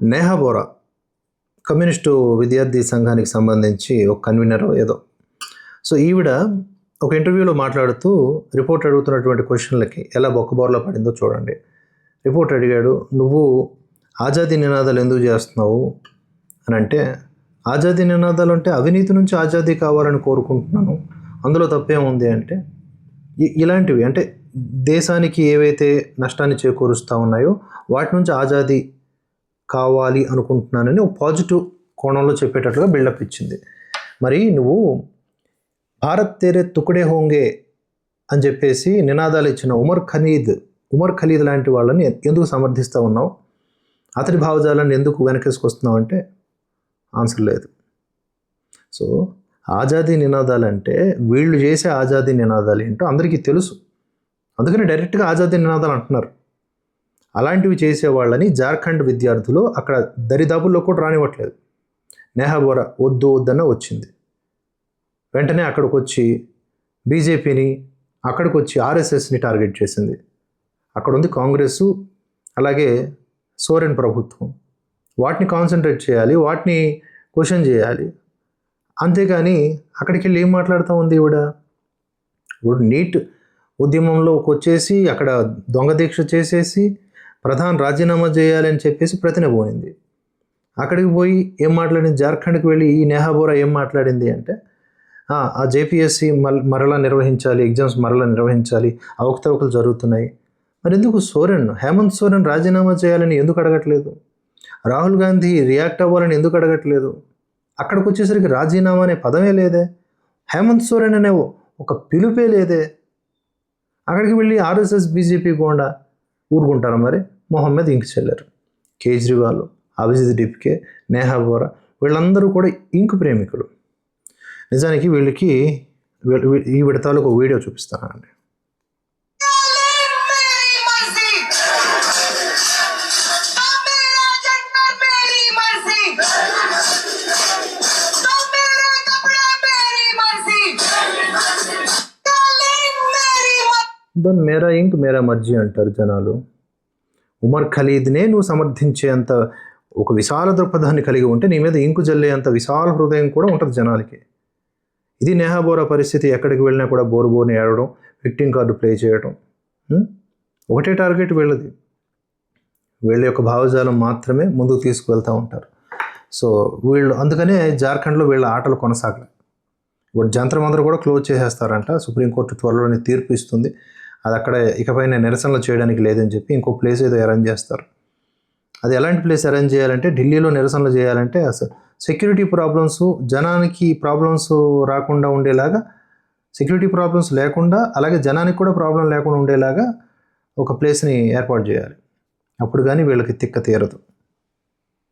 Neha Bora communist విద్యార్థి సంఘానికి సంబంధించి ఒక కన్వీనర్ ఏదో. సో ఈవిడ ఒక ఇంటర్వ్యూలో మాట్లాడుతూ రిపోర్ట్ అడుగుతున్నటువంటి క్వశ్చన్లకి ఎలా బొక్కబోర్లో పడిందో చూడండి. రిపోర్ట్ అడిగాడు, నువ్వు ఆజాదీ నినాదాలు ఎందుకు చేస్తున్నావు అని అంటే, ఆజాదీ నినాదాలు అంటే అవినీతి నుంచి ఆజాదీ కావాలని కోరుకుంటున్నాను, అందులో తప్పేముంది అంటే, ఇలాంటివి అంటే దేశానికి ఏవైతే నష్టాన్ని చేకూరుస్తూ ఉన్నాయో వాటి నుంచి ఆజాదీ కావాలి అనుకుంటున్నానని ఒక పాజిటివ్ కోణంలో చెప్పేటట్లుగా బిల్డప్ ఇచ్చింది. మరి నువ్వు భారత్ తేరే తుకడే హోంగే అని చెప్పేసి నినాదాలు ఇచ్చిన ఉమర్ ఖలీద్ లాంటి వాళ్ళని ఎందుకు సమర్థిస్తూ ఉన్నావు? అతడి భావజాలాన్ని ఎందుకు వెనకేసుకొస్తున్నావు అంటే ఆన్సర్ లేదు. సో ఆజాదీ నినాదాలు అంటే వీళ్ళు చేసే ఆజాదీ నినాదాలు ఏంటో అందరికీ తెలుసు, అందుకని డైరెక్ట్గా ఆజాదీ నినాదాలు అంటున్నారు. అలాంటివి చేసేవాళ్ళని జార్ఖండ్ విద్యార్థులు అక్కడ దరిదాపుల్లో కూడా రానివ్వట్లేదు. నేహా బోరా వద్దన్న వచ్చింది, వెంటనే అక్కడికి వచ్చి బీజేపీని, అక్కడికి వచ్చి ఆర్ఎస్ఎస్ని టార్గెట్ చేసింది. అక్కడ ఉంది కాంగ్రెస్, అలాగే సోరెన్ ప్రభుత్వం. వాటిని కాన్సన్ట్రేట్ చేయాలి, వాటిని క్వశ్చన్ చేయాలి. అంతేగాని అక్కడికి వెళ్ళి ఏం మాట్లాడుతూ ఉంది ఈవిడ? ఇప్పుడు నీట్ ఉద్యమంలోకి వచ్చేసి అక్కడ దొంగ దీక్ష చేసేసి ప్రధాని రాజీనామా చేయాలని చెప్పేసి ప్రతినబోయింది. అక్కడికి పోయి ఏం మాట్లాడింది? జార్ఖండ్కి వెళ్ళి ఈ నేహా బోరా ఏం మాట్లాడింది అంటే, ఆ జేపీఎస్సీ మరలా నిర్వహించాలి, ఎగ్జామ్స్ మరలా నిర్వహించాలి, అవకతవకలు జరుగుతున్నాయి. మరి ఎందుకు హేమంత్ సోరెన్ రాజీనామా చేయాలని ఎందుకు అడగట్లేదు? రాహుల్ గాంధీ రియాక్ట్ అవ్వాలని ఎందుకు అడగట్లేదు? అక్కడికి వచ్చేసరికి రాజీనామా అనే పదమే లేదే, హేమంత్ సోరెన్ అనే ఒక పిలుపే లేదే. అక్కడికి వెళ్ళి ఆర్ఎస్ఎస్ బీజేపీ కూడా ఊరుకుంటారు? మరి మొహమ్మద్ ఇంక్ చెల్లారు, కేజ్రీవాల్, అభిజిత్ డిప్కే, నేహా బోరా వీళ్ళందరూ కూడా ఇంకు ప్రేమికులు. నిజానికి వీళ్ళకి ఈ విడతాలకు ఒక వీడియో చూపిస్తానండి. దాన్ని మేరా ఇంక్ మేరా మర్జీ అంటారు జనాలు. ఉమర్ ఖలీద్నే నువ్వు సమర్థించేంత ఒక విశాల దృక్పథాన్ని కలిగి ఉంటే నీ మీద ఇంకు జల్లేంత విశాల హృదయం కూడా ఉంటుంది జనాలకి. ఇది నేహా బోరా పరిస్థితి. ఎక్కడికి వెళ్ళినా కూడా బోరుని ఏడవడం, విక్టింగ్ కార్డు ప్లే చేయడం, ఒకటే టార్గెట్ వీళ్ళది. వీళ్ళ యొక్క భావజాలం మాత్రమే ముందుకు తీసుకువెళ్తూ ఉంటారు. సో వీళ్ళు అందుకనే జార్ఖండ్లో వీళ్ళ ఆటలు కొనసాగలేదు. ఇప్పుడు జంతర్ మంతర్ కూడా క్లోజ్ చేసేస్తారంట. సుప్రీంకోర్టు త్వరలోనే తీర్పు ఇస్తుంది. అది అక్కడ ఇకపైన నిరసనలు చేయడానికి లేదని చెప్పి ఇంకో ప్లేస్ ఏదో అరేంజ్ చేస్తారు. అది ఎలాంటి ప్లేస్ అరేంజ్ చేయాలంటే, ఢిల్లీలో నిరసనలు చేయాలంటే అసలు సెక్యూరిటీ ప్రాబ్లమ్స్, జనానికి ప్రాబ్లమ్స్ రాకుండా ఉండేలాగా, సెక్యూరిటీ ప్రాబ్లమ్స్ లేకుండా అలాగే జనానికి కూడా ప్రాబ్లం లేకుండా ఉండేలాగా ఒక ప్లేస్ని ఏర్పాటు చేయాలి. అప్పుడు కానీ వీళ్ళకి తిక్క తీరదు.